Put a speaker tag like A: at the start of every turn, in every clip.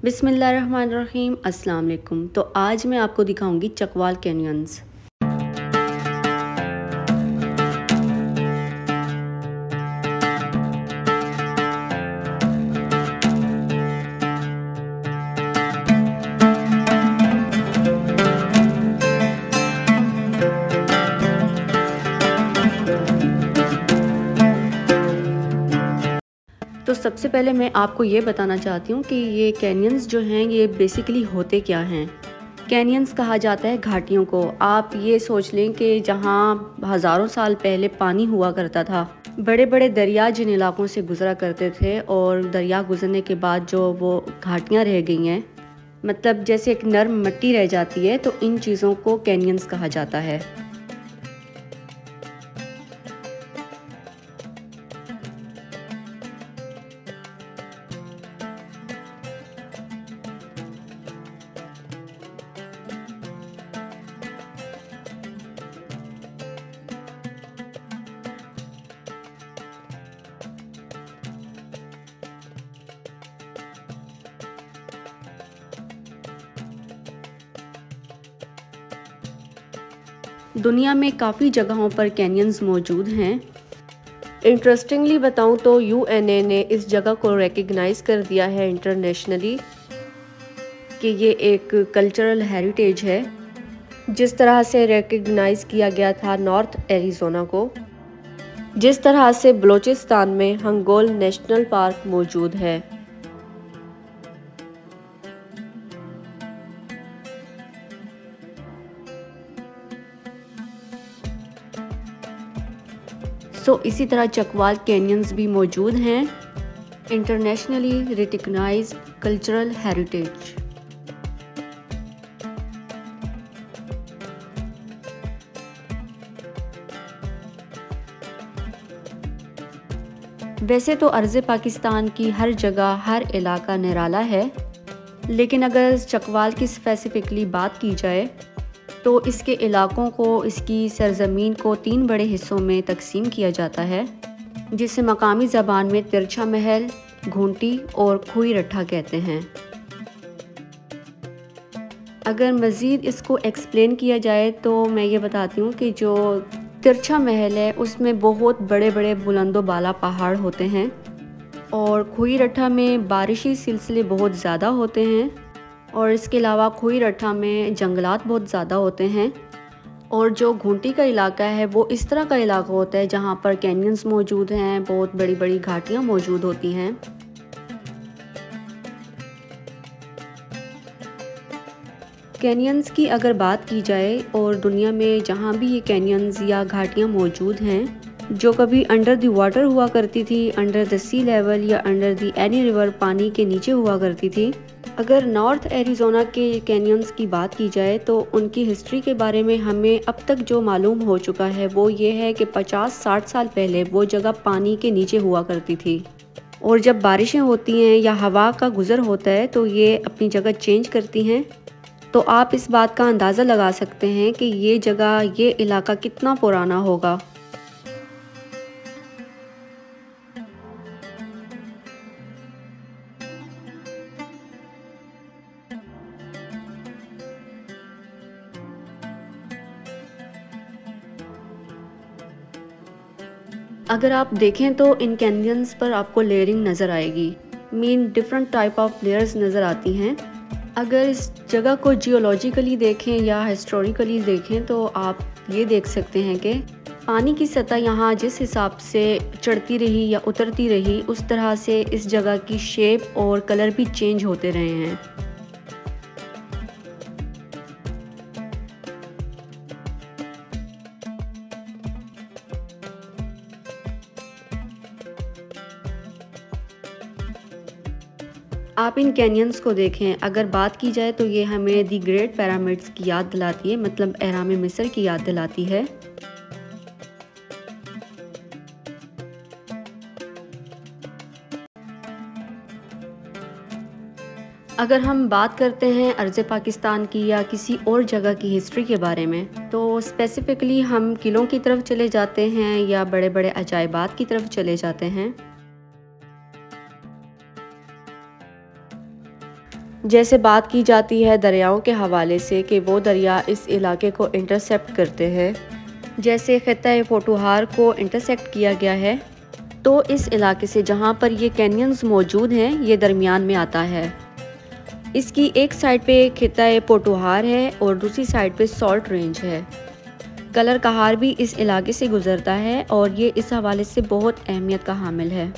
A: बिस्मिल्लाहिर्रहमानिर्रहीम, अस्सलाम वालेकुम। तो आज मैं आपको दिखाऊंगी चकवाल कैनियंस। तो सबसे पहले मैं आपको ये बताना चाहती हूँ कि ये कैनियंस जो हैं ये बेसिकली होते क्या हैं। कैनियंस कहा जाता है घाटियों को। आप ये सोच लें कि जहाँ हज़ारों साल पहले पानी हुआ करता था, बड़े बड़े दरिया जिन इलाकों से गुजरा करते थे, और दरिया गुजरने के बाद जो वो घाटियाँ रह गई हैं, मतलब जैसे एक नर्म मिट्टी रह जाती है, तो इन चीज़ों को कैनियंस कहा जाता है। दुनिया में काफ़ी जगहों पर कैनियंस मौजूद हैं। इंटरेस्टिंगली बताऊं तो यूएनए ने इस जगह को रिकग्नाइज़ कर दिया है इंटरनेशनली कि ये एक कल्चरल हेरिटेज है। जिस तरह से रिकग्नाइज़ किया गया था नॉर्थ एरिज़ोना को, जिस तरह से बलूचिस्तान में हंगोल नेशनल पार्क मौजूद है। इसी तरह चकवाल कैनियंस भी मौजूद हैं, इंटरनेशनली रिकग्नाइज्ड कल्चरल हेरिटेज। वैसे तो अर्ज़े पाकिस्तान की हर जगह हर इलाका निराला है, लेकिन अगर चकवाल की स्पेसिफिकली बात की जाए तो इसके इलाकों को, इसकी सरजमीन को 3 बड़े हिस्सों में तकसीम किया जाता है, जिसे मकामी ज़बान में तिरछा महल, घूंटी और खुई रट्ठा कहते हैं। अगर मज़ीद इसको एक्सप्लेन किया जाए तो मैं ये बताती हूँ कि जो तिरछा महल है उसमें बहुत बड़े बड़े बुलंदो बाला पहाड़ होते हैं, और खुई रट्ठा में बारिशी सिलसिले बहुत ज़्यादा होते हैं, और इसके अलावा खुई रट्ठा में जंगलात बहुत ज़्यादा होते हैं। और जो घूंटी का इलाका है वो इस तरह का इलाका होता है जहाँ पर कैनियंस मौजूद हैं, बहुत बड़ी बड़ी घाटियाँ मौजूद होती हैं। कैनियंस की अगर बात की जाए, और दुनिया में जहाँ भी ये कैनियंस या घाटियाँ मौजूद हैं जो कभी अंडर द वाटर हुआ करती थी, अंडर द सी लेवल या अंडर द एनी रिवर, पानी के नीचे हुआ करती थी। अगर नॉर्थ एरिज़ोना के कैनियंस की बात की जाए तो उनकी हिस्ट्री के बारे में हमें अब तक जो मालूम हो चुका है वो ये है कि 50-60 साल पहले वो जगह पानी के नीचे हुआ करती थी, और जब बारिशें होती हैं या हवा का गुज़र होता है तो ये अपनी जगह चेंज करती हैं। तो आप इस बात का अंदाज़ा लगा सकते हैं कि ये जगह, ये इलाका कितना पुराना होगा। अगर आप देखें तो इन कैनियंस पर आपको लेयरिंग नज़र आएगी, डिफरेंट टाइप ऑफ लेयर्स नज़र आती हैं। अगर इस जगह को जियोलॉजिकली देखें या हिस्टोरिकली देखें तो आप ये देख सकते हैं कि पानी की सतह यहाँ जिस हिसाब से चढ़ती रही या उतरती रही, उस तरह से इस जगह की शेप और कलर भी चेंज होते रहे हैं। आप इन कैनियंस को देखें, अगर बात की जाए तो ये हमें दी ग्रेट पिरामिड्स की याद दिलाती है, मतलब एहराम मिस्र की याद दिलाती है। अगर हम बात करते हैं अर्ज़े पाकिस्तान की या किसी और जगह की हिस्ट्री के बारे में, तो स्पेसिफ़िकली हम किलों की तरफ चले जाते हैं या बड़े बड़े अजायबात की तरफ चले जाते हैं। जैसे बात की जाती है दरियाओं के हवाले से कि वो दरिया इस इलाके को इंटरसेप्ट करते हैं, जैसे खित्ता पोटुहार को इंटरसेक्ट किया गया है, तो इस इलाके से जहाँ पर ये कैनियंस मौजूद हैं ये दरमियान में आता है। इसकी एक साइड पे खित्ता पोटुहार है और दूसरी साइड पे सॉल्ट रेंज है। कलर कहार भी इस इलाके से गुज़रता है और ये इस हवाले से बहुत अहमियत का हामिल है।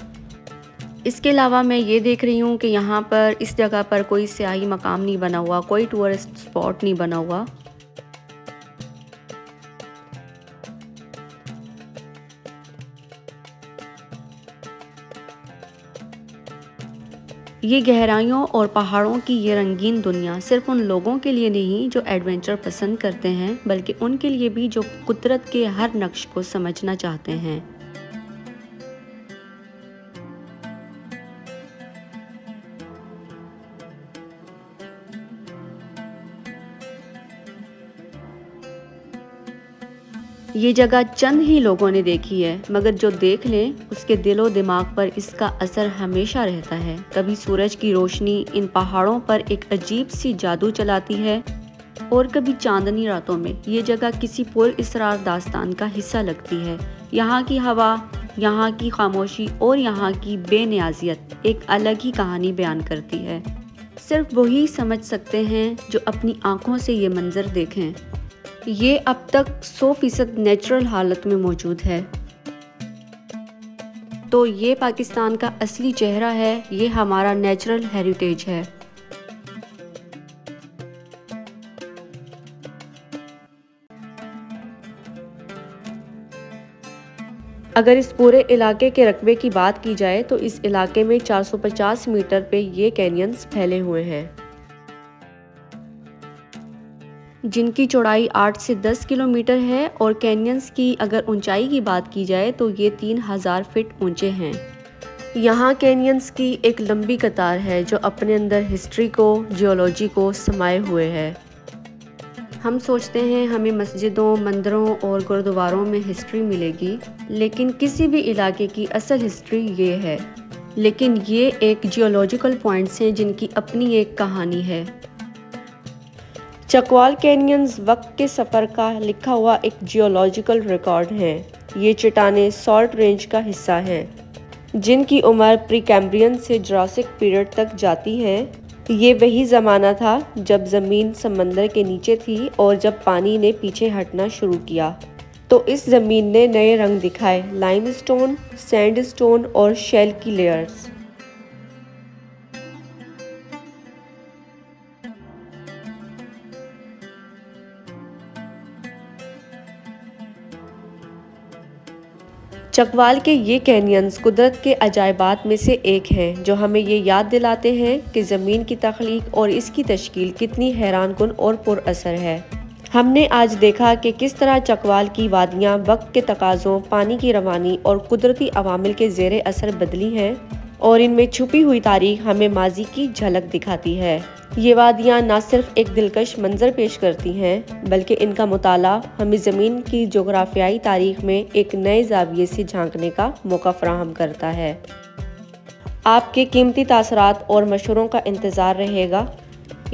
A: इसके अलावा मैं ये देख रही हूँ कि यहाँ पर इस जगह पर कोई सियाही मकाम नहीं बना हुआ, कोई टूरिस्ट स्पॉट नहीं बना हुआ। ये गहराइयों और पहाड़ों की ये रंगीन दुनिया सिर्फ उन लोगों के लिए नहीं जो एडवेंचर पसंद करते हैं, बल्कि उनके लिए भी जो कुदरत के हर नक्श को समझना चाहते हैं। ये जगह चंद ही लोगों ने देखी है, मगर जो देख लें उसके दिलो दिमाग पर इसका असर हमेशा रहता है। कभी सूरज की रोशनी इन पहाड़ों पर एक अजीब सी जादू चलाती है और कभी चांदनी रातों में ये जगह किसी पुरअसरार दास्तान का हिस्सा लगती है। यहाँ की हवा, यहाँ की खामोशी और यहाँ की बेनियाजियत एक अलग ही कहानी बयान करती है। सिर्फ वही समझ सकते हैं जो अपनी आंखों से ये मंजर देखें। ये अब तक 100% नेचुरल हालत में मौजूद है। तो ये पाकिस्तान का असली चेहरा है, ये हमारा नेचुरल हेरिटेज है। अगर इस पूरे इलाके के रकबे की बात की जाए तो इस इलाके में 450 मीटर पे ये कैनियंस फैले हुए हैं, जिनकी चौड़ाई 8 से 10 किलोमीटर है। और कैनियंस की अगर ऊंचाई की बात की जाए तो ये 3000 फीट ऊंचे हैं। यहाँ कैनियंस की एक लंबी कतार है जो अपने अंदर हिस्ट्री को, जियोलॉजी को समाये हुए है। हम सोचते हैं हमें मस्जिदों, मंदिरों और गुरुद्वारों में हिस्ट्री मिलेगी, लेकिन किसी भी इलाके की असल हिस्ट्री ये है। लेकिन ये एक जियोलॉजिकल पॉइंट्स हैं जिनकी अपनी एक कहानी है। चकवाल कैनियंस वक्त के सफ़र का लिखा हुआ एक जियोलॉजिकल रिकॉर्ड है। ये चट्टानें सॉल्ट रेंज का हिस्सा हैं, जिनकी उम्र प्री कैम्ब्रियन से जुरासिक पीरियड तक जाती है। ये वही ज़माना था जब ज़मीन समंदर के नीचे थी और जब पानी ने पीछे हटना शुरू किया तो इस ज़मीन ने नए रंग दिखाए, लाइमस्टोन, सैंडस्टोन और शेल की लेयर्स। चकवाल के ये कैनियंस कुदरत के अजायबात में से एक है, जो हमें ये याद दिलाते हैं कि ज़मीन की तख्लीक और इसकी तश्कील कितनी हैरानकुन और पुरअसर है। हमने आज देखा कि किस तरह चकवाल की वादियाँ वक्त के तकाज़ों, पानी की रवानी और कुदरती अवामिल के ज़ेरे असर बदली हैं, और इनमें छुपी हुई तारीख हमें माजी की झलक दिखाती है। ये वादियाँ न सिर्फ एक दिलकश मंजर पेश करती हैं, बल्कि इनका मुताला हमें ज़मीन की जोग्राफियाई तारीख में एक नए ज़ाविये से झांकने का मौका फराहम करता है। आपके कीमती तासरात और मशवरों का इंतज़ार रहेगा।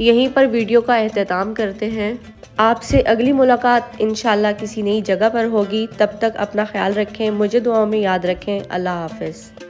A: यहीं पर वीडियो का एहतिताम करते हैं। आपसे अगली मुलाकात इंशाल्लाह किसी नई जगह पर होगी। तब तक अपना ख्याल रखें, मुझे दुआओं में याद रखें। अल्लाह हाफ़िज़।